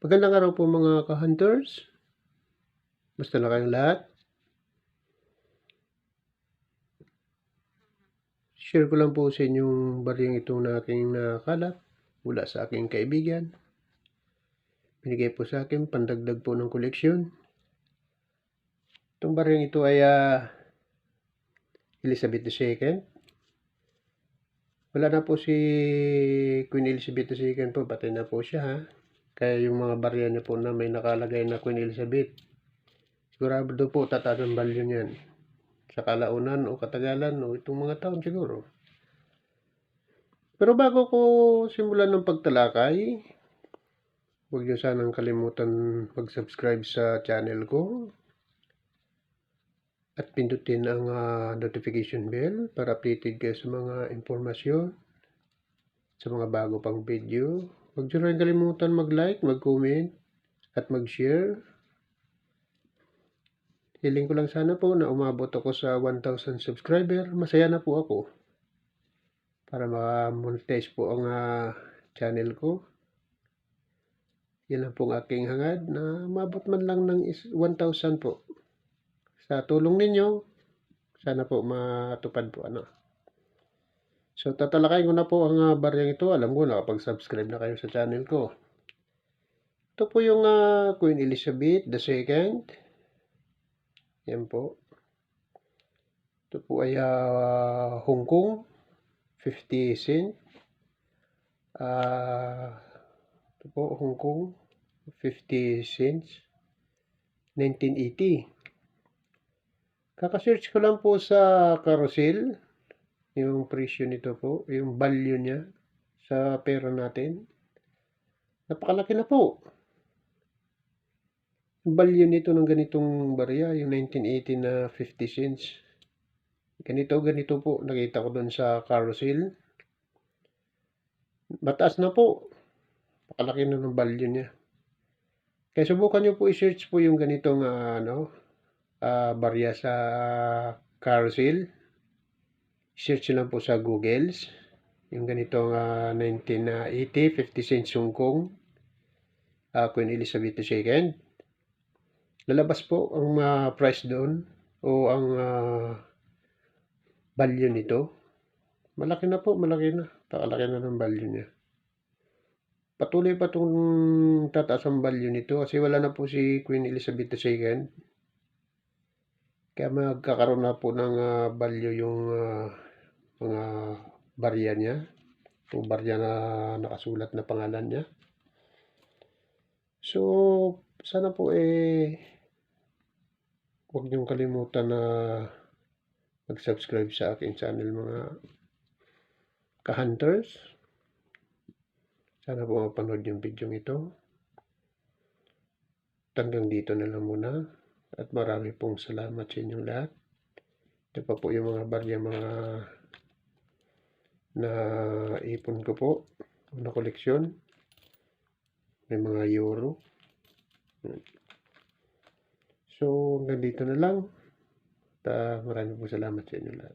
Magandang araw po mga ka-hunters. Basta na kayong lahat. Share ko lang po sa inyong baryang itong na aking nakalap mula sa aking kaibigan. Binigay po sa akin pandagdag po ng koleksyon. Itong baryang ito ay Elizabeth II. Wala na po si Queen Elizabeth II po, patay na po siya ha. Kaya yung mga barya niya po na may nakalagay na Queen Elizabeth, sigurado po tataas ang value niyan. Sa kalaunan o katagalan o itong mga taon siguro. Pero bago ko simulan ng pagtalakay, huwag niyo sanang kalimutan mag-subscribe sa channel ko at pindutin ang notification bell para updated kayo sa mga impormasyon, sa mga bago pang video. Huwag niyo rin kalimutan mag-like, mag-comment at mag-share. Hiling ko lang sana po na umabot ako sa 1,000 subscriber. Masaya na po ako para ma-monetize po ang channel ko. Yan lang pong aking hangad na umabot man lang ng 1,000 po. Sa tulong ninyo, sana po matupad po So tatalakayin ko na po ang baryang ito. Alam ko nakapag-subscribe na kayo sa channel ko. Ito po yung Queen Elizabeth II. Yan po. Ito po ay Hong Kong, 50 cent. Ito po, Hong Kong, 50 cents, 1980. Kaka-search ko lang po sa Carousel, yung presyo nito po, yung value niya sa pera natin. Napakalaki na po. Yung value nito ng ganitong barya, yung 1980 na 50 cents. Ganito po, nakita ko doon sa Carousel. Mataas na po. Napakalaki na ng value niya. Kaya subukan nyo po i-search po yung ganitong barya sa Carousel. Search lang po sa Google. Yung ganitong 1980, 50 cents Hong Kong, Queen Elizabeth II. Lalabas po ang price doon o ang value nito. Malaki na po, malaki na. Pakalaki na ng value niya. Patuloy pa itong tataas ang value nito kasi wala na po si Queen Elizabeth II. Kaya magkakaroon na po ng value yung mga barya niya. Itong barya na nakasulat na pangalan niya. So, sana po huwag niyong kalimutan na mag-subscribe sa aking channel mga ka-hunters. Sana po mapanood yung video ito. Hanggang dito na lang muna. At marami pong salamat sa inyong lahat. Ito pa po yung mga barya mga na ipon ko po. Na koleksyon. May mga euro. So, hanggang dito na lang. At marami pong salamat sa inyong lahat.